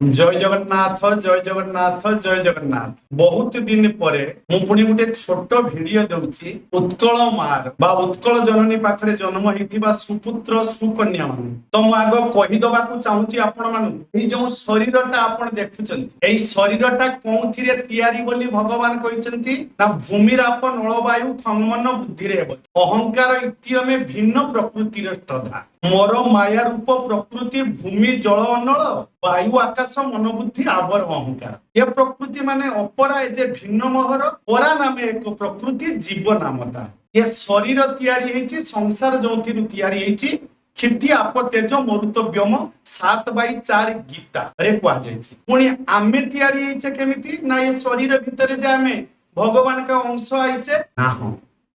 जय जगन्नाथ जय जगन्नाथ जय जगन्नाथ। बहुत दिन परे मु पुणी गोटे छोट भिडियो दउची उत्कल मार बा उत्कल जननी पाखरे जन्म होइथिबा सुपुत्र सुकन्या मान। तो मु आगो कहि दबाकू चाहूची आपण मानु ए जो शरीरटा आपण देखुचंती एई शरीरटा कोउथिरे तयारी बोली भगवान कहिसंती ना भूमिर आपन नळवायु खमन बुद्धिरे अहंकार इत्यमे भिन्न प्रकृतिर श्रद्धा मोर माया रूप प्रकृति भूमि जल अनल वायु आकाश मनोबुद्धि आवर अहंकार ये प्रकृति माने अपरा जे भिन्न मोहर परा नामे एक प्रकृति जीव नामता ये शरीर तैयारी हेची संसार जोंथिरु तैयारी हेची क्षिति आप तेज मरुत व्योम 7/4 गीता रे कहा जायछि। पुणी आमे तैयारी हेचे केमिति ना ये शरीर भितरे जे आमे भगवान का अंश आइचे ना हो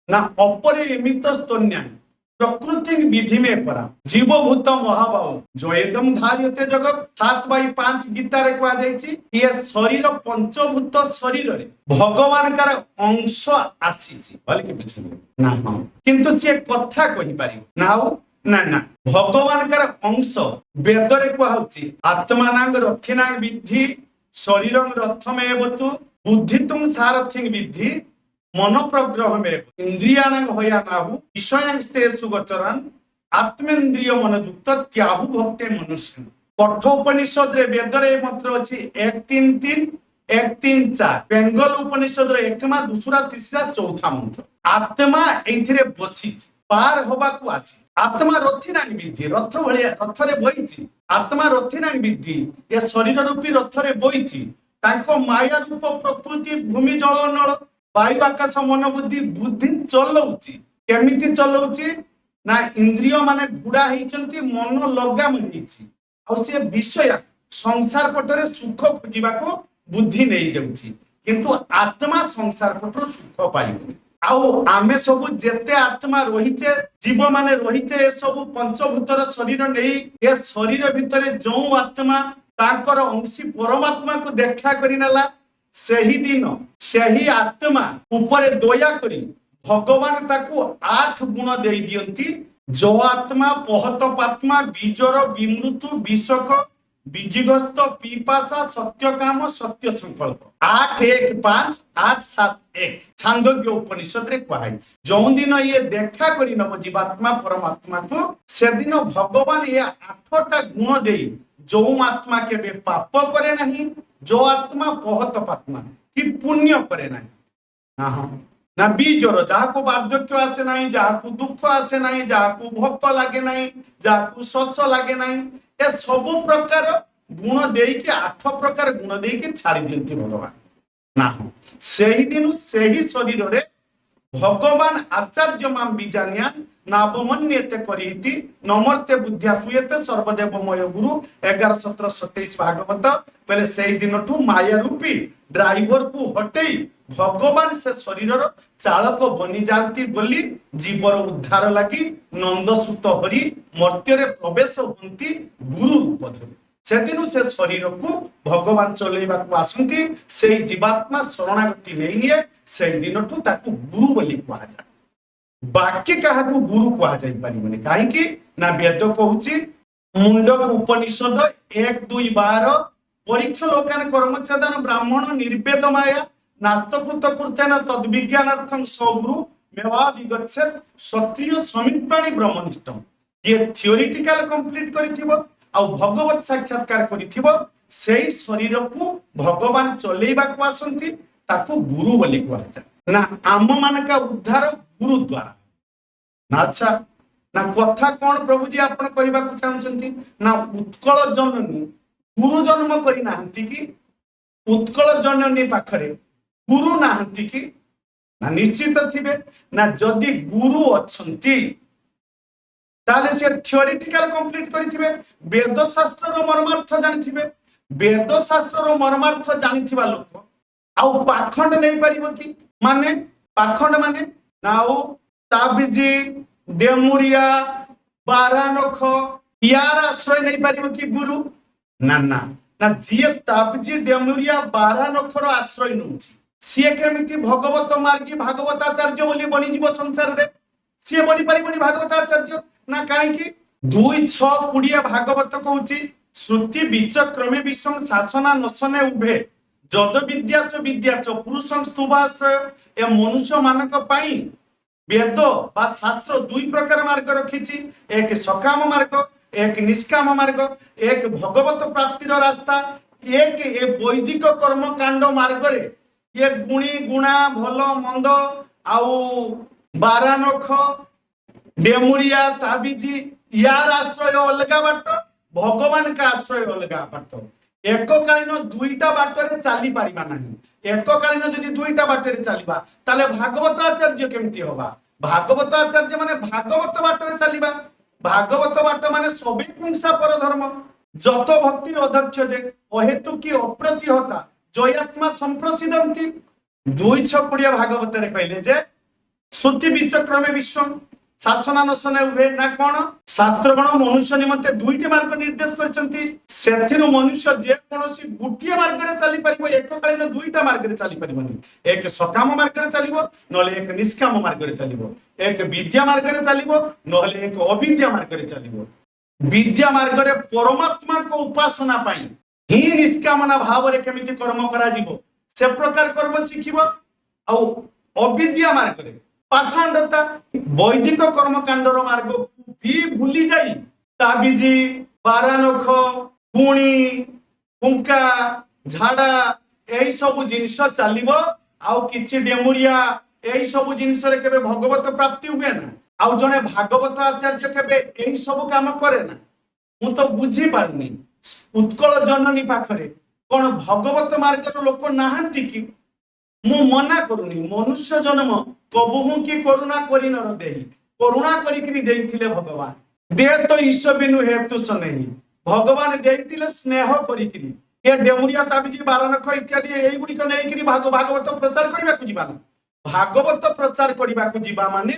ना अपरे एमित स्तन्या प्रकृति विधि में परा जीवभूत महाबाहु जो एकदम धार्यते जगत 7/5 गीता रे कहा जायछि ये शरीर पंचभूत शरीर रे भगवान का अंश आसीछि बोले कि बुझिबे ना हो किंतु से कथा कहि पारि ना ना ना भगवान का अंश वेद रे कहा होछि आत्मानांग रथिनांग विद्धि शरीरं रथमेवतु बुद्धितुं सारथिं विद्धि मन प्रग्रह में इंद्रियाणां हयानाहु विषयांस्ते सुगोचरन् आत्मेन्द्रिय मनयुक्त त्याहु भक्ते मनुष्य। कठोपनिषद रे वेद रे मंत्र अछि 1-3-3 1-3-4 बेंगल उपनिषद रे एकमा दूसरा तीसरा चौथा मंत्र आत्मा एथिरे बसी पार होबा को आछि आत्मा रथिनां विद्धि रथ भलिया रथ रे बइछि आत्मा रथिनां विद्धि ये शरीर रूपी रथ रे बइछि तांको माया रूप प्रकृति भूमि जल नल वायु आकाश मन बुद्धि बुद्धि चलौची केमिति चलौची ना इंद्रिय माने घुड़ा हेचंती मन लगाम हेची आ से विषय संसार पटरे सुख खोजिबा को बुद्धि नै जाउची किंतु आत्मा संसार पटर सुख पाइबो आउ आमे सब जेते आत्मा रहिचे जीव माने रहिचे सब पंचभूतर शरीर नै ए शरीर भितरे जो आत्मा तांकर अंशी परमात्मा को देखा करि नला सही दिन सही आत्मा ऊपर दया करी भगवान ताकू 8 गुण दे दियंती जो आत्मा पहत पात्मा बीजर विमृतु विषक बीजिगस्त पीपासा सत्यकाम सत्य संकल्प 8-1-5 8-7-1 छांदोग्य उपनिषद रे कहै जो दिन ये देखा करी नव जीवात्मा परमात्मा को से दिन भगवान ये 8टा गुण दे जो आत्मा के बे पाप करे नहीं जो आत्मा पहत पात्मा कि पुण्य करे ना ना बीजर जहा को वार्धक्य आसे नहीं जहा को दुख आसे नहीं जहा को भोक लगे नहीं जहा को शोष लगे नहीं ये सब प्रकार गुण दे के 8 प्रकार गुण दे के छाड़ी दियंती भगवान ना सही दिन सही शरीर रे भगवान आचार्य माम बीजानिया नावमन्यते करीति नमर्ते बुद्धिया सुयते सर्वदेवमय गुरु 11-17-27 भागवत पहले सही दिन ठू माया रूपी ड्राइवर को हटेई भगवान से शरीर चालक बनी जाती बोली जीवर उद्धार लगी नंदसुत हरि मर्त्य रे प्रवेश होती गुरु रूप धरि से दिन से शरीर को भगवान चलेबा को आसंती से जीवात्मा शरणागति नै निए से दिन ठू ताकू गुरु बोली कहा जाय बाकी कहा गुरु कहा जाई पारिबने काहे कि ना वेद कहूची मुंडक उपनिषद 1-2-12 परीक्षा लोकान कर्मचादान ब्राह्मण निर्वेद माया नास्तकृत कृतेन तद्विज्ञानार्थं सगुरु मेवा विगच्छेत क्षत्रिय समित्पाणि ब्रह्मनिष्ठम ये थियोरिटिकल कंप्लीट करिथिबो आ भगवत साक्षात्कार करिथिबो सेही शरीर को भगवान चलेबा को आसंती ताको गुरु बोली कहा जाय ना आम मान का उद्धार गुरु द्वारा ना अच्छा ना कथा कौन प्रभु जी आपण कहबा को चाहउचंती ना उत्कल जननी गुरु जन्म करी नाहंती कि उत्कल जननी पाखरे गुरु नाहंती कि ना निश्चित थिबे ना जदि गुरु अछंती ताले से थियोरिटिकल कंप्लीट करिथिबे वेद शास्त्र रो मर्मार्थ जानिथिबे वेद शास्त्र रो मर्मार्थ जानिथिबा लोक आउ पाखंड नहीं पारिबो कि माने पाखंड माने नाउ ताबिजी डेमुरिया बारानख यार आश्रय नहीं पारिबो कि गुरु ना ना ना जिए ताबिजी डेमुरिया बारानखर आश्रय नउची सिए केमिति भगवत मार्गी भागवताचार्य बोली बनी जीव संसार रे सिए बनी पारिबोनी भागवताचार्य ना काहे कि 2-6-20 भागवत कहूची श्रुति बीचक्रमे विश्व शासना नशने उभे जद विद्या च विद्या च पुरुषं स्तुभाश्रय ए मनुष्य मानक पाई वेद बा शास्त्र दुई प्रकार मार्ग रखिछि एक सकाम मार्ग एक निष्काम मार्ग एक भगवत प्राप्तिर रास्ता एक ए वैदिक कर्म कांड मार्ग रे ये गुणी गुणा भल मंद आउ बारानख डेमुरिया ताबिजी यार आश्रय अलगा बाट भगवान का आश्रय अलगा बाट एककालीन दुईटा बाटरे चली पारिबा नाही एककालीन जदि दुईटा बाटरे चलिबा ताले भागवत आचार्य केमती होबा भागवत आचार्य माने भागवत बाटरे चलिबा भागवत बाट माने सबे पुंसा पर धर्म जत भक्तिर अध्यक्ष जे अहेतु की अप्रतिहता जयात्मा संप्रसिद्धंती 2:20 भागवत रे कहले जे श्रुति बीचक्रमे विश्व शासना नशने उभे ना कौन शास्त्रगण मनुष्य निमंते दुईटे मार्ग निर्देश करछंती सेथिरु मनुष्य जे कोनोसी गुटिया मार्ग रे चली परिबो एककालीन दुईटा मार्ग रे चली परिबोनी एक सकाम मार्ग रे चलिबो नले एक निष्काम मार्ग रे चलिबो एक विद्या मार्ग रे चलिबो नले एक अविद्या मार्ग रे चलिबो विद्या मार्ग रे परमात्मा को उपासना पाई ही निष्कामना भाव रे केमिति कर्म करा जिवो से प्रकार कर्म शिखिबो आ अविद्या मार्ग रे पाषांडता वैदिक कर्म कांडर मार्ग भी भूली जाई ताबिजी बारानख गुणी फुंका झाड़ा एई सब जिनिस चलिबो आउ किछि डेमुरिया एई सब जिनिस रे केबे भगवत प्राप्ति हुए ना आउ जने भागवत आचार्य केबे एई सब काम करे ना मु तो बुझी पारुनी उत्कल जननी पाखरे कोन भगवत मार्गर लोक नाहंती कि मु मना करूनी मनुष्य जन्म कबहू की करुणा करी नर देही करुणा करी देइथिले भगवान दे तो ईश्वर बिनु हेतु सनेही भगवान देइथिले स्नेह करी ये डेमुरिया ताबिजी बारानख इत्यादि एई गुडी को नै करी भागवत प्रचार करबा को जीवा भागवत प्रचार करबा को जीवा माने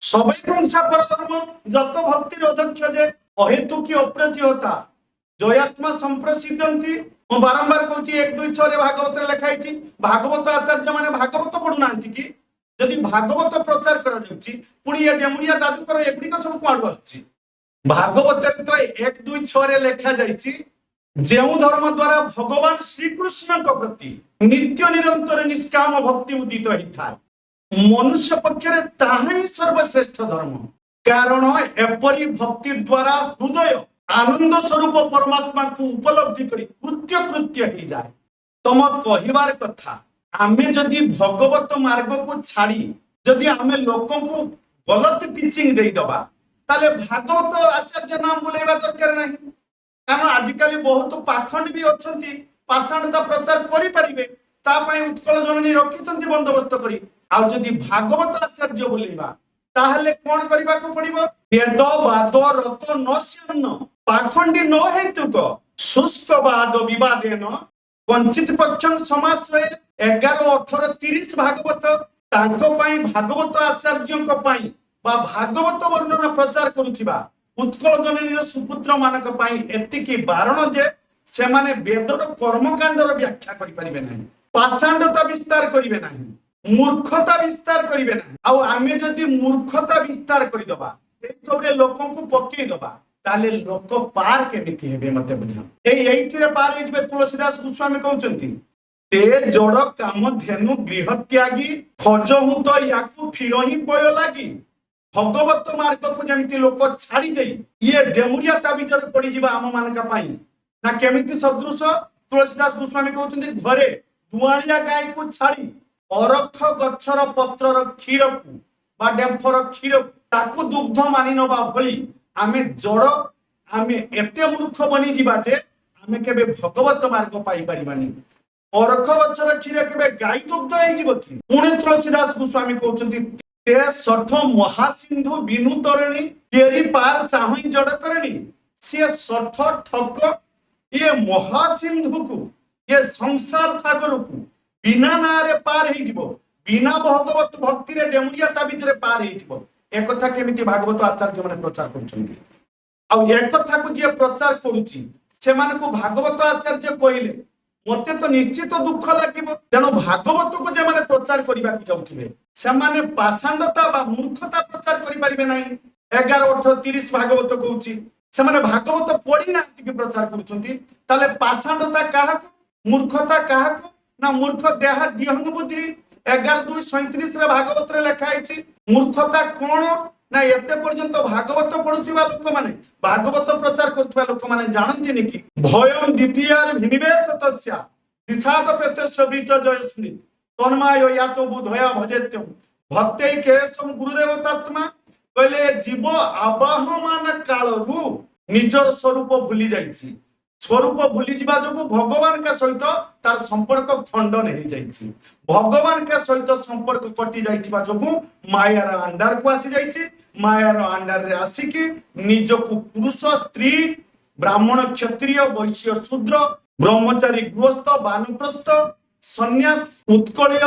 सबे पुंसा पर धर्म जत भक्तिर अध्यक्ष जे अहेतु की अप्रतिहता जयात्मा संप्रसिद्धंती मु बारंबार कहूची 1-2-6 रे भागवत रे लिखाइछि भागवत आचार्य माने भागवत पढु नांती कि यदि भागवत प्रचार करा जाउची पुणी ये डेमुरिया जादूकर एगुडी को सब कोड आछी भागवत रे तो 1-2-6 रे लिखा जाइछि जेउ धर्म द्वारा भगवान श्री कृष्ण को प्रति नित्य निरंतर निष्काम भक्ति उदित होई था मनुष्य पक्षरे ताहाई सर्वश्रेष्ठ धर्म कारण एपरी भक्ति द्वारा हृदय आनंद स्वरूप परमात्मा को उपलब्धि करी कृत्य कृत्य ही जाए तम कहिबार कथा आमे जदि भगवत मार्ग को छाड़ी जदि आमे लोकों को गलत टीचिंग देई दबा ताले भागवत आचार्य नाम बुलेबा दरकार नहीं कारण आजिकली बहुत पाखंड भी अछंती पाषाणता प्रचार करि परिबे ता पई उत्कल जननी रखिचंती बंदोबस्त करी आ जदि भागवत आचार्य बुलेबा ताहले कोन करिबा को पड़िबो वेद वाद रत न श्यान्न पाखंडी न हेतुक शुष्क वाद विवादेन वंचित पक्षं समाश्रय 11 18 30 भागवत तांको पाई भागवत आचार्यंको पाई बा भागवत वर्णन प्रचार करुथिबा उत्कल जननीर सुपुत्र मानक पाई एतिकी बारण जे से माने वेदर कर्मकांडर व्याख्या करि परिबे नाही पाषांडता विस्तार करिवे नाही मूर्खता विस्तार करिवे नाही आ आमे जदि मूर्खता विस्तार करि दबा ए सबरे लोकन को पक्के दबा ताले लोक पार केमिति हेबे मते बुझा एइथिरे पार हेबे तुलसीदास गोस्वामी कहउचंती ते जड़ काम धेनु गृह त्यागी खजहु तो याकु फिरही पय लागी भगवत मार्ग को जेमिति लोक छाड़ी देई ये डेमुरिया ताबिजर पड़ी जिबा आम मानका पाई ना केमिति सदृश तुलसीदास गोस्वामी कहउचंती घरे दुआलिया गाय को छाड़ी अरख गच्छर पत्रर क्षीर को बा डेम्फर क्षीर ताकू दुग्ध मानि नबा भली आमे जड़ आमे एते मूर्ख बनी जिबा जे आमे केबे भगवत मार्ग पाई परिबानी अरख गच्छर क्षीर केबे गाय दुग्ध होई जिवो कि पुणे तुलसीदास गोस्वामी कहउचंती ते सठ महासिंधु बिनु तरणी केरी पार चाहई जड़ करणी से सठ ठक ये महासिंधु को ये संसार सागर को बिना नारे पार हेई जिवो बिना भगवत भक्ति रे डेमुरिया ताबिज रे पार हेई जिवो एक कथा केमिति भागवत आचार्य माने प्रचार करछन्ती आ एक कथा को जे प्रचार करूची से माने को भागवत आचार्य कहिले मते तो निश्चित दुख लागिबो जनो भागवत को जे माने प्रचार करिबा कि जाउथिबे से माने पाषांडता बा मूर्खता प्रचार करि परिबे नाही 11 18 30 भागवत कहूची से भागवत पढ़ी ना कि प्रचार कर पाषाणता क्या मूर्खता क्या ना मूर्ख देहा दिहंग बुद्धि 11:2:37 भागवत लिखाई मूर्खता कौन ना एते पर्यंत भागवत पढ़ुवा लोक मैंने भागवत प्रचार करुवा लोक मैंने जानती कि भयम द्वितीय विनिवेश तस्या निषाद प्रत्यक्ष वृत्त जय स्मृत तन्माय या तो बुधया भजेत्यम भक्ति केशम गुरुदेव तत्मा कहले जीव आवाहमान कालरू निजर स्वरूप भूली जाइछि स्वरूप भूली जीवा जो भगवान का सहित तार संपर्क खंडन हो जाइछि भगवान का सहित संपर्क कटि जाइथिबा जो मायार अंडार को आसी जाइछि मायार अंडार रे आसिकी निजको पुरुष स्त्री ब्राह्मण क्षत्रिय वैश्य शूद्र ब्रह्मचारी गृहस्थ वानप्रस्थ सन्यास उत्कलीय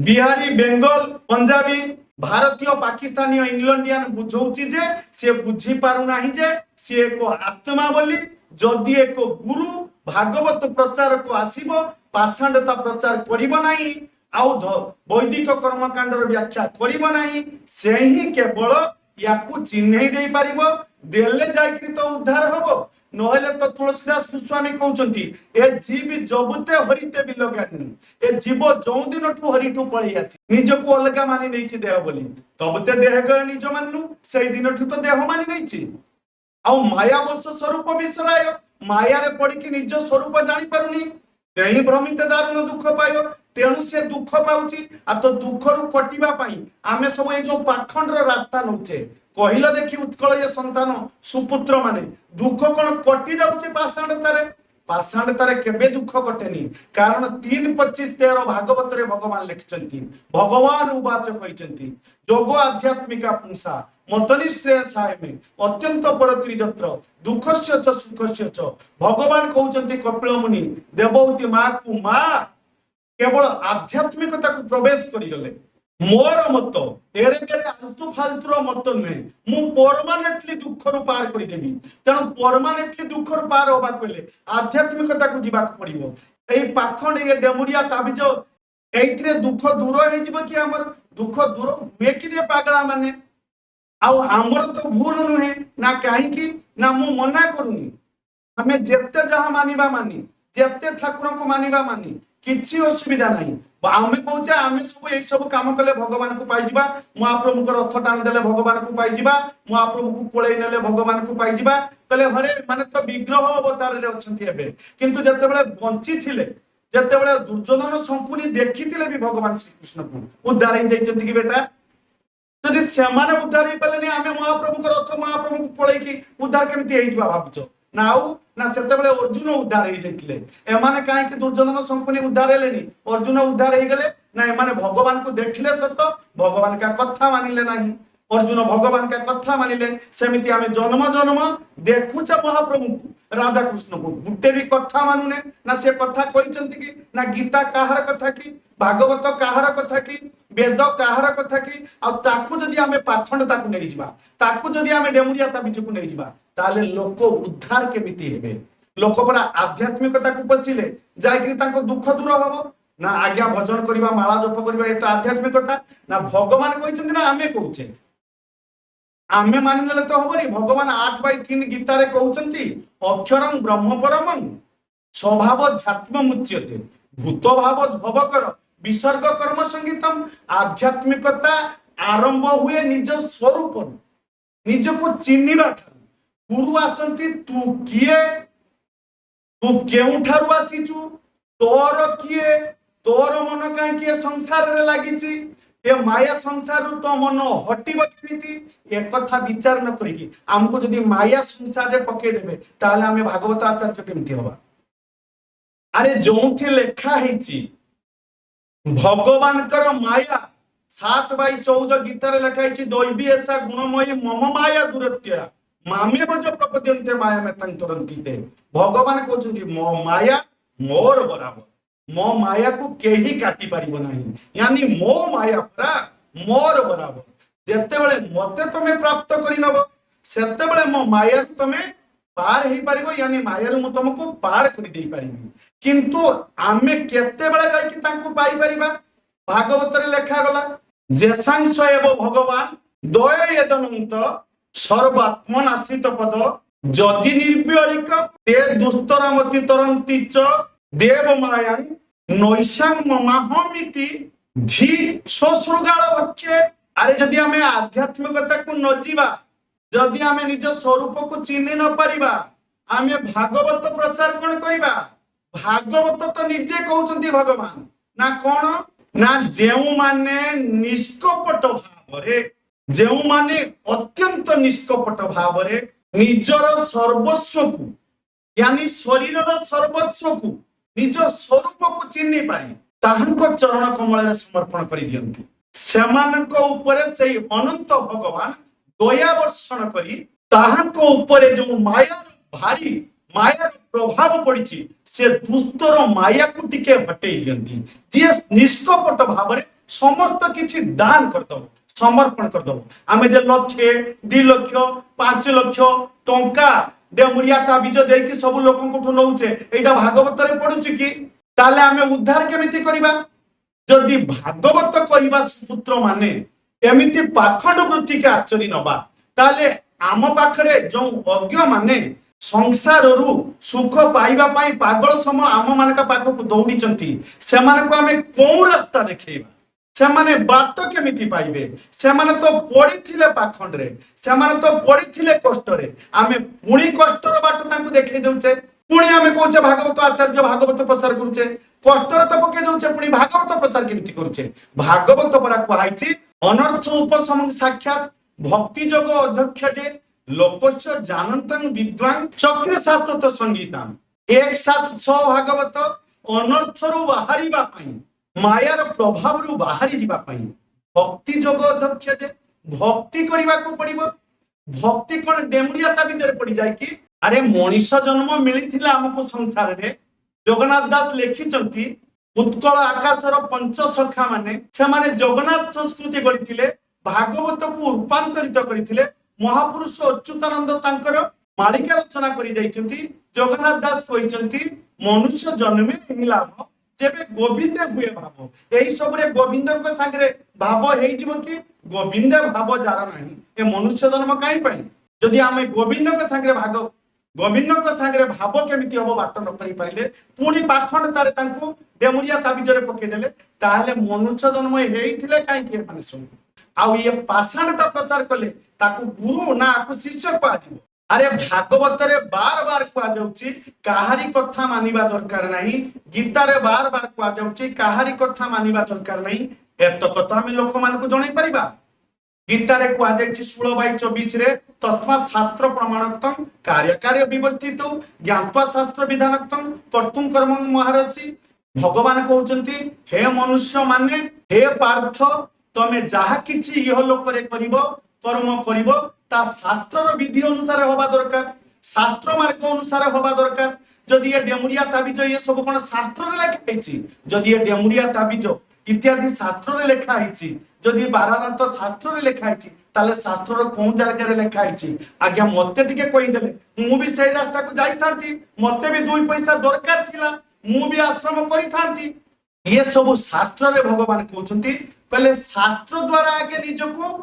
बिहारी बेंगल पंजाबी भारतीय पाकिस्तानी इंग्लैंडियन बुझौछि जे से बुझी पारु नाही जे से एक आत्मा बोली जदि एक गुरु भागवत प्रचार को आसीबो पाषाणता प्रचार करिबो नाही आउ वैदिक कर्मकांडर व्याख्या करिबो नाही से ही केवल याकू चिन्है दे पारिबो देले जायकरी तो उद्धार हबो नहले तो तुलसीदास गोस्वामी कहउचंती ए जीव जबुते हरिते बिलगानी ए जीव जो दिन ठू हरिठू पळै आछि निजको अलगा मानि नैछि देह बोली तबते देह गय निज माननु सेई दिन ठू तो देह मानि नैछि आउ मायावश स्वरूप विसराय माया रे पड़ी कि निज स्वरूप जानि पारुनी तेही भ्रमित दारुण दुख पायो तेणु से दुख पाउची आ तो दुख रु कटिबा पई आमे सब ए जो पाखंड रास्ता नउचे कहिल देखि उत्कल संतान सुपुत्र माने दुख कौन कटि जाउचे पाषाणतारे केबे दुख कटेनी कारण 3:25-13 भागवत रे भगवान लिखिचंती भगवान उवाच कहिचंती जोगो आध्यात्मिका पुंसा मतनि श्रेयसाय में अत्यंत परत्री जत्र दुखस्य च सुखस्य च भगवान कहउचंती कपिल मुनि देवहूति मां को मां केवल आध्यात्मिकता को प्रवेश करि गले मोर मत एरे केरे आलतू फालतूर मत नुहे मु परमानेंटली दुख रु पार कर देबी तेणु परमानेंटली दुख रु पार होबा पहिले आध्यात्मिकता को जीवा पड़िबो एई पाखंड ये डेमुरिया ताबिज एइथरे दुख दूर हे जिवो कि हमर दुख दूर मे कि रे पागला माने आउ हमर तो भूल नुहे ना काहे कि ना मु मना करूनी हमें जेते जहा मानिबा मानी जेते ठाकुर को मानिबा मानी किछि असुविधा नहीं आमे कहूचे आमे सब ए सब काम कले भगवान को पाई जिबा महाप्रभु को रथ टाण देले भगवान को पाई जिबा महाप्रभु को कोळै नेले भगवान को पाई जिबा कले हरे माने तो विग्रह अवतार रे अछंती हेबे किंतु जते बेले बंची थिले जते बेले दुर्योधन संकुनी देखिथिले भी भगवान श्री कृष्ण को उद्धार ही जाइछंती कि बेटा यदि सेमाने उद्धार ही पले नै आमे महाप्रभु को रथ महाप्रभु को कोळै कि उद्धार केमती हेइ जिबा भाबुचो नाउ ना सेते बेले अर्जुन उद्धार हे जाइथिले एमाने काहे कि दुर्योधन संकुनी उद्धार हेलेनी अर्जुन उद्धार हे गेले ना एमाने भगवान को देखिले सत भगवान का कथा मानिले नाही अर्जुन भगवान का कथा मानिले सेमिति आमे जन्म जन्म देखुछ महाप्रभु को राधा कृष्ण को गुटे भी कथा मानुने ना से कथा कहिसंती कि ना गीता काहार कथा कि भागवत काहार कथा कि वेद काहार कथा कि आ ताकू जदि आमे पाखंडता को नै जिबा ताकू जदि आमे डेमुरिया ताबिज को नै जिबा ताले लोक उद्धार केमिति हेबे लोक परा आध्यात्मिकता को पसिले जायकरी ताको दुख दूर हबो ना आज्ञा भजन करिबा माला जप करिबा ए तो आध्यात्मिकता ना भगवान कहिसंती ना आमे कहूचे आमे मानिले तो हबरी भगवान 8:3 गीता रे कहउचंती अक्षरं ब्रह्म परमं स्वभावध्यात्म मुच्यते भूत भाव भवकर विसर्ग कर्म संगीतम आध्यात्मिकता आरंभ हुए निज स्वरूप निज को चिन्हिबा गुरु आसंती तू किए तू केउ ठारु आसीचु तोर किए तोर मन काहे किए संसार रे लागिची ए माया संसार रु तो मन हटिब केमिति एक कथा विचार न करिकी हमको जदी माया संसार रे पके देबे ताले हमें भागवत आचार्य केमिति होबा अरे जोंथि लेखा हेची भगवान कर माया 7:14 गीता रे लेखा हेची दैवी ऐसा गुणमयी मम माया दुरत्या मामे बज प्रपद्यन्ते माया में तंतरंती ते भगवान कहउछंती मो माया मोर बराबर मो माया को केही काटी पारिबो नाही यानी मो माया पूरा मोर बराबर जेते बेले मते तमे प्राप्त करि नबो सेते बेले मो माया तमे पार ही पारिबो यानी माया रु तुमको पार करि देई पारिबी किंतु आमे केते बेले जाय कि तांको पाई परिबा भागवत रे लेखा गला जेसांश एव भगवान दय यदनंत सर्वात्मन आश्रित पद যদি নির্বিয়লিক তে দুস্তরামতি তরন্তি চ দেব মায়াং নৈশাং মমাহমিতি ধি শ্বশ্রুগাল ভক্ষে। আরে যদি আমি আধ্যাত্মিকতাକୁ ন ଯିବା, যদি আমি নিজ স্বরূপକୁ চিহ୍ନି ন ପାରିବା, ଆମେ ଭାଗବତ ପ୍ରଚାର କଣ କରିବା? ଭାଗବତ ତ ନିଜେ କହୁଛନ୍ତି ଭଗବାନ ନା କଣ ନା ଯେଉଁମାନେ ନିଷ୍କପଟ ଭାବରେ, ଯେଉଁମାନେ ଅତ୍ୟନ୍ତ ନିଷ୍କପଟ ଭାବରେ ନିଜର ସର୍ବସ୍ୱକୁ यानी शरीर सर्वस्वକୁ निज स्वरूपକୁ चिन्हि पारि ताहांको चरण कमल समर्पण कर दियंती। सेमानक उपरे सेई अनंत भगवान दया वर्षण करी ताहांको उपरे जो माया भारी माया प्रभाव पड़ी से दुष्टर माया को टिके हटई दियंती। जे निष्कपट भाव समस्त किछि दान करदब, समर्पण करदब। आमे जे लक्षे 2 लक्ष 5 लक्ष टंका डेमुरिया ताबिज देकी सब लोक नौचे एटा भागवत रे पडुछि कि? ताले आमे उद्धार केमिति करिबा? जदि भागवत कहिबा सुपुत्र माने एमिति पाखंड वृत्ति के आचरी नबा, ताले आम पाखरे जो अज्ञ माने संसाररू सुख पाइबा पाई पागल सम आम मानका पाखकु दौड़ी चंती, सेमानकु आमे कोउ रास्ता देखेबा? सेमाने बाट केमिति पाइबे? सेमाने तो पड़िथिले पाखंड रे, सेमाने तो पड़िथिले कष्ट रे, आमे पुणी कष्टर बाट तांकु देखै देउचे, पुणी आमे कहूचे भागवत आचार्य भागवत प्रचार करूचे, कष्टर तो पके देउचे, पुणी भागवत प्रचार केमिति करूचे? भागवत परा कहैछि अनर्थ उपशम साक्षात भक्ति जोग अध्यक्ष जे लोकस्य जानन्तं विद्वान चक्र सातत संगीताम। एक साथ 6 भागवत अनर्थरू बाहरिबा पई मायार प्रभाव रु बाहरी जीवा पई भक्ति जोग अध्यक्ष जे भक्ति करबा को पड़िबो। भक्ति कोन डेमुरिया ता भीतर पड़ी जाय कि? अरे मनुष्य जन्म मिलिथिला हमको संसार रे। जगन्नाथ दास लेखिचंती उत्कल आकाशर पंच सखा माने से माने जगन्नाथ संस्कृति गढ़िथिले, भागवत को रूपांतरित करिथिले। महापुरुष अच्युतानंद तांकर मालिका रचना करि जाइचंती। जगन्नाथ दास कहिचंती मनुष्य जन्मे एही लाभ जेबे गोविंद हुए भाव, यही सब रे गोविंद को संगे भाव हेई जीवो कि? गोविंद भाव जार नाही ए मनुष्य जन्म काई पई? जदि आमे गोविंद को संगे भाग गोविंद को संगे भाव केमिति हबो बाट न करि पाइले, पुनी पाखंड तारे तांको डेमुरिया ताबिजरे पके देले, ताले मनुष्य जन्म हेई थिले काई के माने सब आउ ये पाषाणता प्रचार कले ताकू गुरु ना आकू शिष्य को आजिबो। अरे भागवत रे बार बार कहा जाउची काहारी कथा मानिबा दरकार नाही, गीता रे बार बार कहा जाउची काहारी कथा मानिबा दरकार नाही। एत कथा हम लोक मान को जणाई परिबा। गीता रे कहा जायछि 16/24 रे तस्मा शास्त्र प्रमाणक्तम कार्य व्यवस्थित ज्ञात्वा शास्त्र विधानक्तम कर्तुम कर्म महर्षि। भगवान कहउचंती हे मनुष्य माने हे पार्थ तमे जहा किछि इह लोक रे करिवो कर्म करिवो ता शास्त्र विधि अनुसार होबा दरकार, शास्त्र मार्ग अनुसार होबा दरकार। जदि ये डेमुरिया ताबिज ये सब कोन शास्त्र रे लिखा हैछि, जदि ये डेमुरिया ताबिज इत्यादि शास्त्र रे लिखा हैछि, जदि बारादांत शास्त्र रे लिखा हैछि, ताले शास्त्र रो कोन जागा रे लिखा हैछि आज्ञा मते टिके कहि देले मु भी सही रास्ता को जाई थांती, मते भी 2 पैसा दरकार थिला, मु भी आश्रम करि थांती। ये सब शास्त्र रे भगवान कहउछंती पहले शास्त्र द्वारा आगे निजको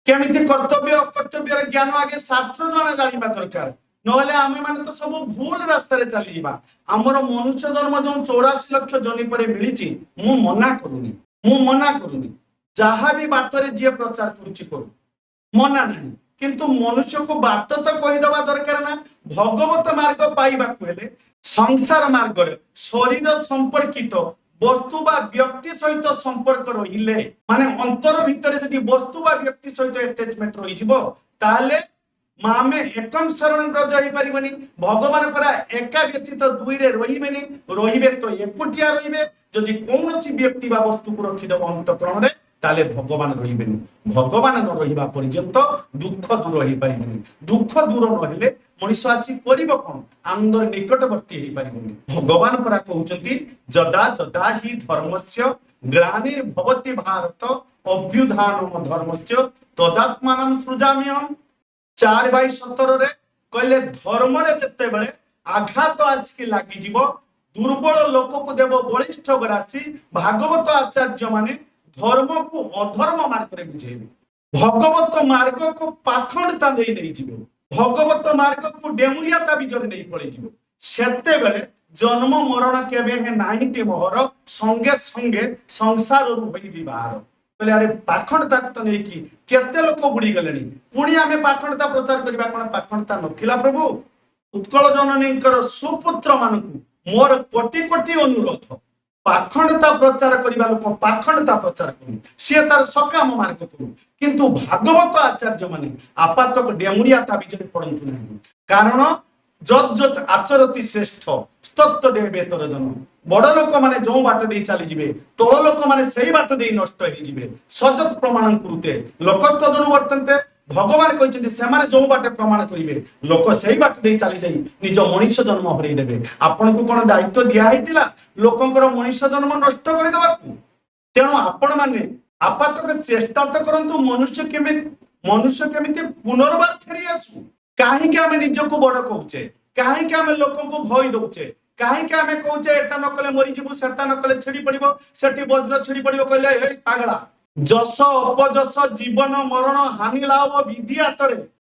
केमिति कर्तव्य अकर्तव्य ज्ञान आगे शास्त्र द्वारा जानिबा दरकार, नहले आमे माने तो सब भूल रास्ता रे चली जीवा। हमर मनुष्य जन्म जो 84 लक्ष जनि परे मिलिछि, मु मना करूनी जहा भी बाट रे जे प्रचार करूछि करू, मना नहीं, किंतु मनुष्य को बाट तो कहि दबा दरकार ना। भगवत मार्ग पाइबा को हेले संसार मार्ग रे शरीर संपर्कित वस्तु बा व्यक्ति सहित संपर्क रहिले माने अंतर भितर जदि वस्तु बा व्यक्ति सहित अटैचमेंट रहि जिवो ताले मामे एकम शरण ब्रज होई परिबनी। भगवान परा एका व्यक्ति तो दुई रे रहिबेनी, रहिबे तो एकुटिया रहिबे। जदि कोनोसी व्यक्ति बा वस्तु को रखि दब अंतःकरण रे ताले भगवान रहिबेनी। भगवान न रहिबा पर्यंत दुख दूर होई परिबनी। दुख दूर न हेले मनुष्य आसी करिबो कोन? आनंद निकटवर्ती होई परिबनी। भगवान परा कहउचंती जदा जदा ही धर्मस्य ग्लानिर भवति भारत अभ्युत्थानम धर्मस्य तदात्मानं सृजाम्यहम्। 4/17 रे कहले धर्म रे जते बेले आघात आसिक लागि जीवो दुर्बल लोक को देव बलिष्ठ राशि। भागवत आचार्य माने धर्म को अधर्म मार्ग रे बुझेबे, भगवत मार्ग को पाखंडता देई नै जीवो। भगवत मार्ग को डेमुरिया ता बीजरे नहीं पड़े जीव सेते बेले जन्म मरण केबे हे नाहीटी मोहर संगे संगे संसार रु होई बाहर बोले अरे पाखंडता तो नहीं कि केते लोक बुड़ी गले पुणी आमे पाखंडता प्रचार करबा कोन पाखंडता नथिला प्रभु उत्कल जननींकर सुपुत्र मानकु मोर कोटि कोटि अनुरोध पाखंडता प्रचार करबा लोक पाखंडता प्रचार करू से तार सकाम मार्ग करू किंतु भागवत आचार्य माने आपातक डेमुरिया ता बीजरे पड़ंतु नाही कारण जत जत आचरती श्रेष्ठ स्तत्व देवे तर जन बड़ लोक माने जो बाट दे चली जिवे तोल लोक माने सही बाट दे नष्ट हो जिवे सजत प्रमाण करूते लोक तदनु वर्तन्ते भगवान कहते से जो बाटे प्रमाण करेंगे लोक से बाट दे चली जाई निज मनुष्य जन्म हरई देवे आपण को कौन दायित्व दिया लोकंकर मनुष्य जन्म नष्ट कर देवा तेणु आपण माने आपातक चेष्टा तो करंतु मनुष्य केमिति पुनर्बार फेरी आसु कहीं आम निजको बड़ कहचे कहीं आम लोक भय दौचे कहीं आम कहचे एटा न कले मरीजु सेटा न कले छिड़ी पड़ो सेठी वज्र छिड़ी पड़ो कहले पागला जस अपजस जीवन मरण हानि लाभ विधि हाथ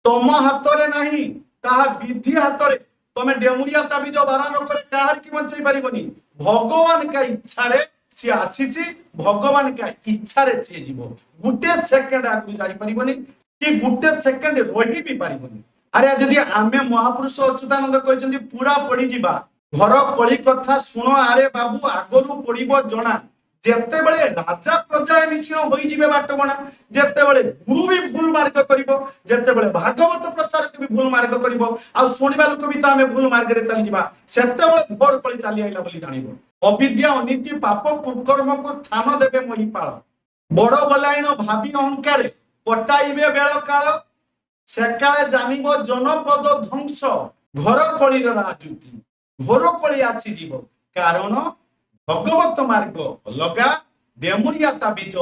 तम हाथ नहीं ताहा विधि हाथ तमे डेमुरिया ताबीज बारा न करे काहर की बंचई पारिबनी भगवान का इच्छा रे सी आसीची भगवान का इच्छा रे सी जीवो गुटे सेकंड आगु जाई पारिबनी कि गुटे सेकंड रही भी पारिबनी अरे जदि आमे महापुरुष अच्युतानंद कहचंदी पूरा पड़ी जिबा घर कली कथा सुनो अरे बाबू आगरु पड़िबो जना जेते बेले राजा प्रजा मिश्रण होई जिवे बाटबणा जेते बेले गुरु भी भूल मार्ग करिवो जेते बेले भागवत प्रचारक भी भूल मार्ग करिवो आ सुनिबा लोक भी त आमे भूल मार्ग रे चली जिबा सेते बेले घोर कली चली आइला बोली जानिबो अविद्या अनिति पाप कुकर्म को स्थान देबे महिपाल बड़ बलायन भाबी अहंकार पटाइबे बेळ काल सेकाळे जानिबो जनपद ध्वंस घर कलिर राजूति घोर कली आसी जीव कारण भगवत मार्ग अलगा डेमुरिया ताबीज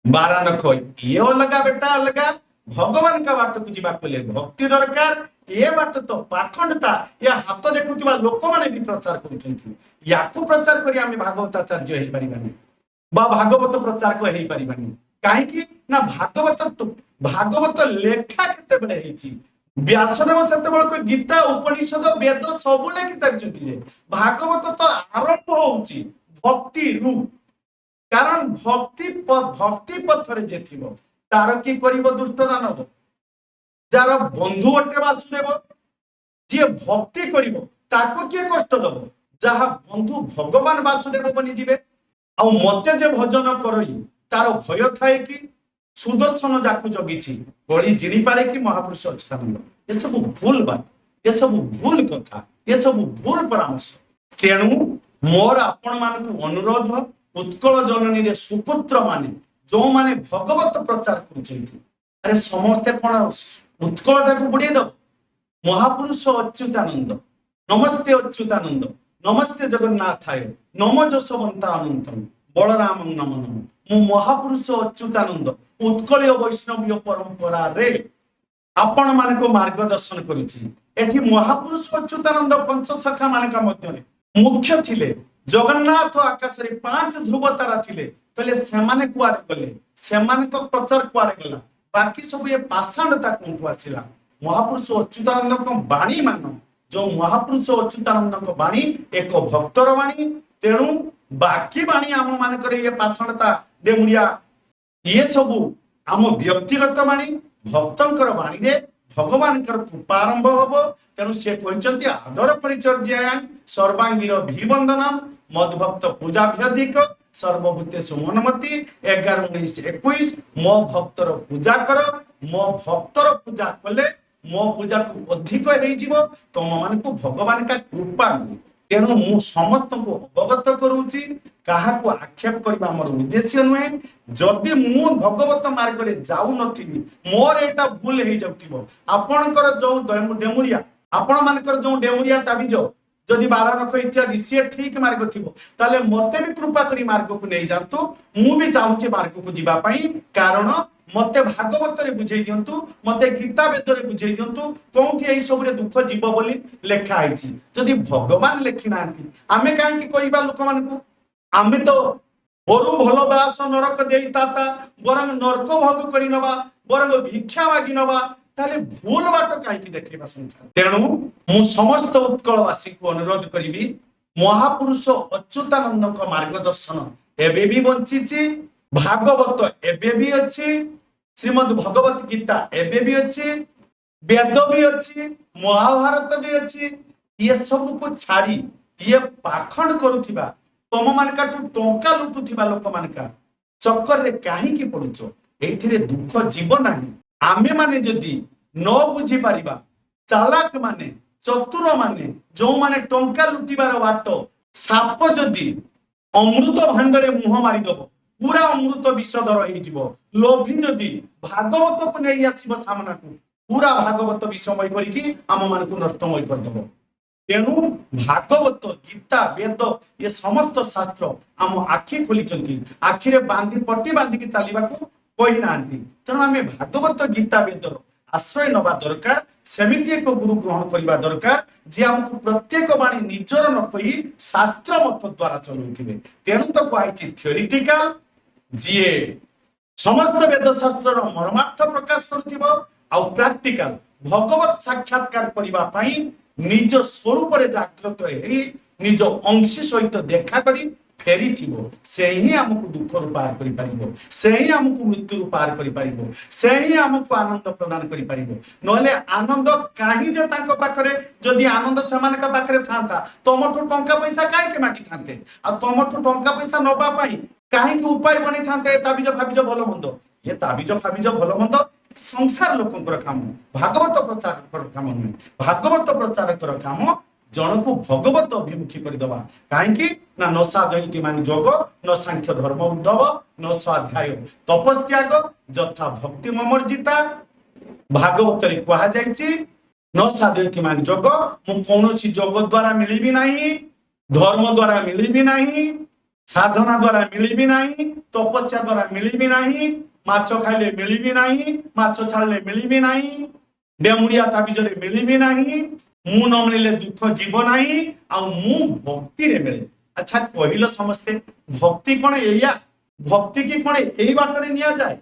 बारानख ये अलगा बेटा अलगा भगवान का बाट को जीवा कले भक्ति दरकार ये बाट तो पाखंडता या हाथ देखुवा लोक माने भी प्रचार करूछंती याकू प्रचार करी आमे भागवताचार्य हेई परिबानी बा भागवत प्रचार को हेई परिबानी काहे कि ना भागवत लेखा केते बेले हेची व्यासदेव सेतेबेले को गीता उपनिषद वेद सब लेखि सारिछंती जे भागवत तो आरंभ होउची भक्ति रु कारण भक्ति पथरे जे थिबो तार की करिवो दुष्ट दानव जार बंधु अटे वासुदेव जे भक्ति करिवो ताको के कष्ट दबो जहा बंधु भगवान वासुदेव बनी जिवे आ मते जे भजन करई तार भय थाए कि सुदर्शन जाकू जगिछि गली जिणी पारे कि महापुरुष अच्युतानंद ये सब भूल बात ये सब भूल कथा ये सब भूल परामर्श तेणु मोर आपण मानकु अनुरोध उत्कल जननी रे सुपुत्र माने जो माने भगवत प्रचार करूछंती अरे समस्ते कोन उत्कल टाकू बुडी दो महापुरुष अच्युतानंद नमस्ते अच्युतानंद नमस्ते जगन्नाथाय नमो जसवंता अनंतम बलराम नमो नमो मु महापुरुष अच्युतानंद उत्कलीय वैष्णवीय परंपरा रे आपण मान को मार्गदर्शन करुछि एठी महापुरुष अच्युतानंद पंचसखा मानका मध्य मुख्य थिले जगन्नाथ आकाश रे 5 ध्रुव तारा थिले कहले सेमाने कुआडे गले सेमान को प्रचार कुआडे गला बाकी सब ये पाषाणता कोंतु आछिला महापुरुष अच्युतानंद को बाणी मान जो महापुरुष अच्युतानंद को बाणी एक भक्तर बाणी तेणु बाकी बाणी आम मान करे ये पाषाणता डेमुरिया ये सब आम व्यक्तिगत बाणी भक्तंकर बाणी रे भगवान कृपा आरंभ हबो तेणु से कहते आदर परिचर्या सर्वांगीर भिवंदनम मदभक्त पूजाभ्यधिक सर्वभूतेषु मनमति 11 19 21 मो भक्तर पूजा कर मो भक्तर पूजा कले मो पूजा को अधिक हेई जीवो तुम मान को भगवान का कृपा तेणु मु समस्त को अवगत करूची कहा को आक्षेप करबा हमर उद्देश्य नुहे जदि मु भगवत मार्ग रे जाऊ नथिबी मोर एटा भूल हेई जाउतिबो आपनकर जो डेमुरिया आपण मानकर जो डेमुरिया ताबीज जदि बारानख इत्यादि सी ठीक मार्ग थिबो ताले मते भी कृपा करी मार्ग को नहीं जानतु मु भी चाहूची मार्ग को जीवा पई कारण मते भागवत रे बुझेई दियंतु मते गीता वेद रे बुझेई दियंतु कोंथि एई सब रे दुख जीव बोली लेखा आइछि जदि भगवान लेखि नांती आमे काहे कि कहिबा लोक मानकु आमे तो बरु भलो बास नरक देई ताता बरंग नरक भोग करी नबा बरंग भिक्षा मागी नबा ताले भूल बाट कहीं देखा संसार। तेणु मु समस्त उत्कलवासी को अनुरोध करी महापुरुष अच्युतानंद मार्गदर्शन एबे भी बंची, भागवत एबे भी अच्छी, श्रीमद भगवत गीता एबे भी अच्छी, वेद भी अच्छी, महाभारत भी अच्छी। ये सब को छाड़ी ये पाखंड करुथिबा तुम मानका टंका लुटुथिबा लोक मानका चक्कर रे काहे पड़ुछ? एथिरे दुख जीव नाही। आमे माने जदी न बुझी पारिबा, चालाक माने चतुर माने जो माने टंका लुटिबार बाट साप जदी अमृत भांडरे मुह मारिदब पूरा अमृत विषधर हो। लोभी जदि भागवत को नहीं आसब सामना को पूरा भागवत विषमय करके आम मान को नष्टमय करदेव। तेणु भागवत गीता वेद ये समस्त शास्त्र आम आखि खोली आखिरे बांधी पट्टी बांधिकी चलने को कही ना। तेणु आम भागवत गीता वेद आश्रय नवा दरकार, सेमिति एक गुरु ग्रहण करने दरकार जे आमको प्रत्येक बाणी निजर न कही शास्त्र मत द्वारा चलुथिबे। तेणु तो कही थियोरिटिकल जी समस्त वेद शास्त्र मर्मार्थ प्रकाश करुथिबो आउ प्रैक्टिकल भगवत साक्षात्कार करबा पई निज स्वरूप रे जागृत हे निज अंशी सहित देखा करी फेरी थिबो से ही हमकु दुख रु पार करि परिबो, से ही हमकु मृत्यु रु पार करि परिबो, से ही हमकु आनंद प्रदान करि परिबो। नले आनंद काहे जे तांको पाखरे जदि आनंद समानका पाखरे थांता तमठु टंका पैसा काहे के माटी थांते आ तमठु टंका पैसा नबा पई काहे के उपाय बनि थांते ताबिज फाबिज भलो मंद। ये ताबिज फाबिज भलो मंद संसार लोकंकर काम, भागवत प्रचारकर काम नुहे। भागवत प्रचारकर काम जन को भगवत अभिमुखी करदबा कहीं ना न साधयति मान जोग न सांख्य धर्म उद्धव न स्वाध्याय तपस्याग यथा भक्ति ममर्जिता। भागवत रे कहा जायछि न साधयति मान जोग मु कोनोसी जोग द्वारा मिलिबि नाही, धर्म द्वारा मिलिबि नाही, साधना द्वारा मिलिबि नाही, तपस्या द्वारा मिलिबि नाही, माछ खाइले मिलिबि नाही, माछ छाड़ले मिलिबि नाही, डेमुरिया ताबिजरे मिलिबि नाही, मु न मिले दुख जीव नाही आ मु भक्ति रे मिले। अच्छा कहिलो समस्ते भक्ति कोन एया? भक्ति की कोन एई बाटरे निया जाय?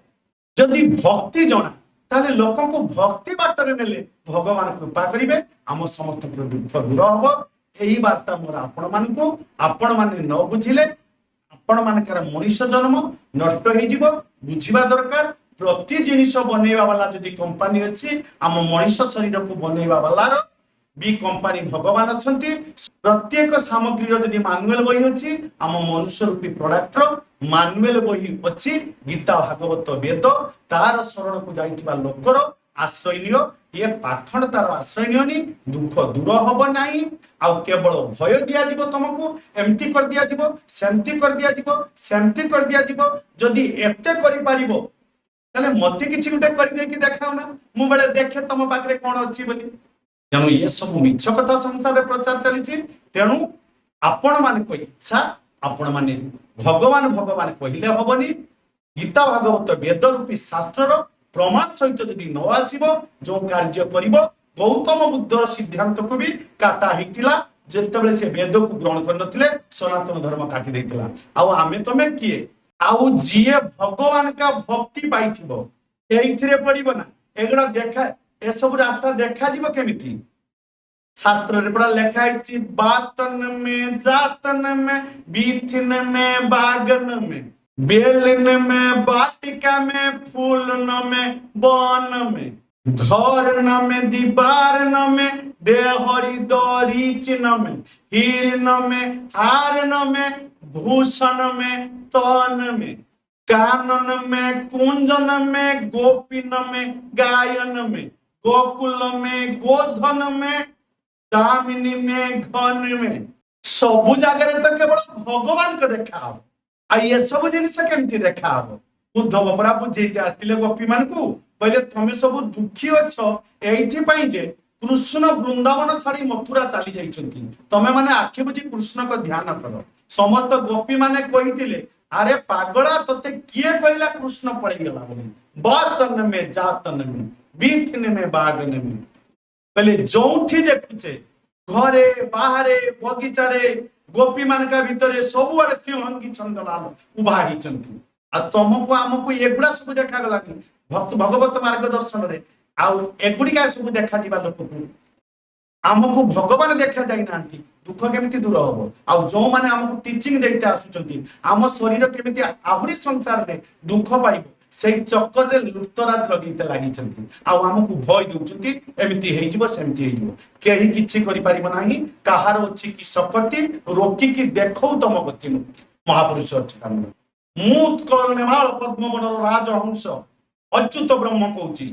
जदि भक्ति जणा ताले लोक को भक्ति बाटरे नेले भगवान कृपा करिवे, आम समस्त दुख दूर हबो। एई वार्ता मोर आपण मानकु आपण माने न बुझिले आपण मानकर मनुष्य जन्म नष्ट हो जिवो। बुझिबा दरकार प्रति जिनिस बनेवा वाला जदि कंपनी अछि आम मनुष्य शरीर को बनेवा वाला बी कंपनी भगवान अच्छी। प्रत्येक सामग्री जदि मानुएल बही अच्छी आम मनुष्य रूपी प्रोडक्ट मानुएल बही अच्छी गीता भागवत वेद तार शरण को जाइथिबा लोकर आश्रय नियो। ये पाखंड तार आश्रय नियोनी दुख दूर हब नाही आ केवल भय दिया जीवो तुमको एमती कर दिया जीवो सेमती कर दिया जीवो सेमती कर दिया जीवो। जदि एते करि पारिबो ताले मते किछि गुटे कर दे कि देखाओ ना मु बेले देखे तुम पाखरे कोन अछि बोली। तेणु ये सब मिछ कथा संसार प्रचार चली। तेणु आपण मान इच्छा आपण माने भगवान भगवान कहले हबनी। गीता भागवत वेद रूपी शास्त्र प्रमाण सहित जदि न आसीबो जो कार्य करिबो गौतम बुद्धर सिद्धांत को भी काटा हितिला जेतेबेले से वेद को ग्रहण कर नथिले सनातन धर्म काटी देथिला। आउ आमे तमे किए आउ जिए भगवान का भक्ति पाइथिबो एइथिरे पड़िबो ना एगडा देखा ए सब रास्ता देखा जीव केमिति? शास्त्र रे पूरा लिखा है बातन में जातन में बीथिन में बागन में बेलिन में बाटिका में फूलन में वन में घर न में दीवार न में देहरी दरीच न में हीरन में हारन में भूषण में तन में कानन में कुंजन में गोपिन में गायन में गोकुल में गोधन में दामिनी में घन में सबु जगह तो केवल भगवान को देखा आ ये सब जिनिस केमती देखा उद्धव परा बुझेते आस्तिले गोपी मान को कहले तमे सब दुखी अछ एइथि पई जे कृष्ण वृंदावन छाड़ी मथुरा चली जाइछंती तमे माने आखि बुझी कृष्ण को ध्यान करो। समस्त गोपी माने कहितिले अरे पागला तते किए कहला कृष्ण पड़ी गला बोली बातन में जातन में बीथन में बागन में पहले जोठी देखुचे घरे बाहरे बगीचारे गोपी मानका भितरे सबुआरे त्रिभंगी चंदलाल उभा हिचंती आ तुमको आमको एगुड़ा सब देखा गलानी भक्त भगवत मार्गदर्शन रे एगुड़िका सब देखा लोक को आमको भगवान देखा जाई ना दुख केमिति दूर हम आउ जो माने आमको टीचिंग देते आसुचंती आम शरीर केमिति आहुरी संसार रे दुख पाइब से चक्कर रे लुटतराज लगेते लागि छंती आउ आमको भय दउचंती एमिति हेइ जिवो सेमिति हेइ जिवो केही किछि करि परिबो नाही कहार अछि कि शक्ति रोकी कि देखौ तम गति मुक्ति महापुरुष अछि मु उत्कल नेमाल पद्मवनर राजहंस अच्युत ब्रह्म कहूची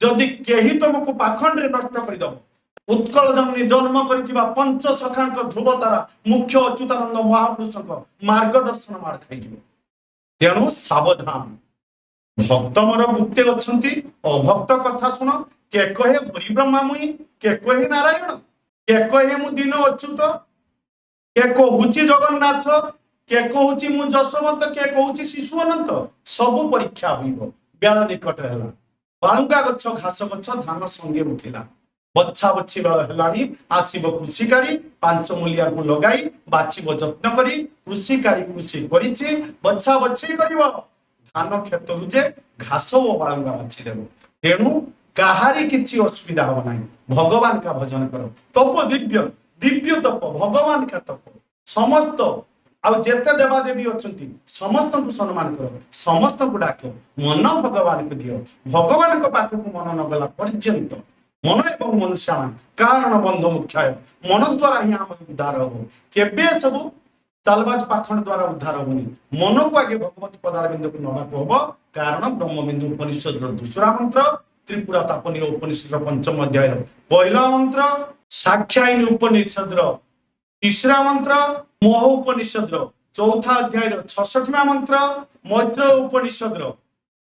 जदि केही तुमको पाखंड रे नष्ट करि दबो उत्कल जननी जन्म करिथिबा पंच सखांक ध्रुव तारा मुख्य अच्युतानंद महापुरुषक मार्गदर्शन मार खाइजिबो तेणु सावधान भक्त मोर गुप्ते अछंती अभक्त कथा सुन के कहे हरि ब्रह्मा मुई के कहे नारायण के कहे मु दिन अच्युत के कहूची जगन्नाथ के कहूची मु जशवंत के कहूची शिशु अनंत सब परीक्षा होइबो बेला निकट हैला बालुका गच्छ घास गच्छ धान संगे उठिला बच्छा बच्छी बेल हेलानी आसीब कृषिकारी पांच मूलिया को लगाई बाछिब जत्न करी कृषिकारी कृषि करिछि बच्छा बच्छी करिवो धान खेत रुजे घास और बालुका बाछी देबो तेणु काहारी किछि असुविधा हो नाही भगवान का भजन करो तप दिव्य दिव्य तप भगवान का तप समस्त आउ जेते देवा देवी अछंती समस्त को सम्मान करो समस्त को डाको मन भगवान को दियो भगवान को पाख को मन न गला पर्यंत मन एवं मनुष्य कारण बंध मुख्याय मन द्वारा ही आम उद्धार हम केबे सब चालबाज पाखंड द्वारा उद्धार होनी मन को आगे भगवत पदारबिंद को नबाक हम कारण ब्रह्मबिंदु उपनिषद दूसरा मंत्र त्रिपुरा तापनी उपनिषद पंचम अध्याय पहला मंत्र साख्यायनी उपनिषद तीसरा मंत्र मोह उपनिषद चौथा अध्याय 66वां मंत्र मैत्र उपनिषद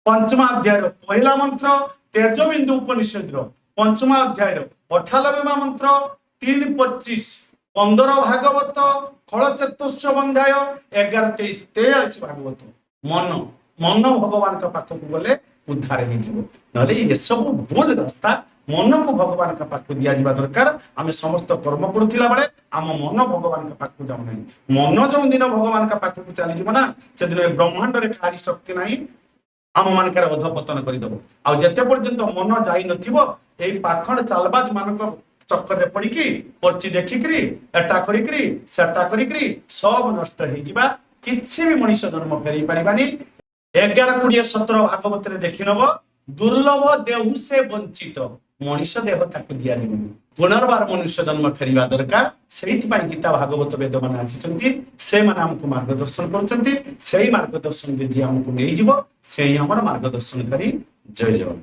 पंचमा अध्याय पहला मंत्र तेजबिंदु उपनिषद पंचमा अध्याय 98वां मंत्र 3:25 15 भागवत खल चतुष्ष बंधाय 11:23 23 भागवत मन मन भगवान का पाख को गले उद्धार हो ये सब भूल रास्ता मन को भगवान का पाख दिया जावा दरकार आम समस्त कर्म करुला बेले आम मन भगवान का पाख जाऊ ना मन जो दिन भगवान का पाख को चली ना से दिन ब्रह्मांड रे खारी शक्ति नहीं आम मानकर अधपतन करदेव आ जेते पर्यंत मन जाई नथिबो एई पाखंड चालबाज मानक चक्कर रे पड़िकी पर्ची देखिकरी एटा करिकरी सेटा करिकरी सब नष्ट हो जिबा किछि भी मनुष्य जन्म फेरी परिबानी 11 20 17 भागवत रे देखि नब दुर्लभ देहु से वंचित मनुष्य देह ताकू दिया जीवन पुनर्बार मनुष्य जन्म फेरिबा दरकार सेहित पई गीता भागवत वेद माने आछिचंती से माने हमको मार्गदर्शन करचंती सेही मार्गदर्शन जे हमको नै जीवो सेही हमर मार्गदर्शन करी जय जवान।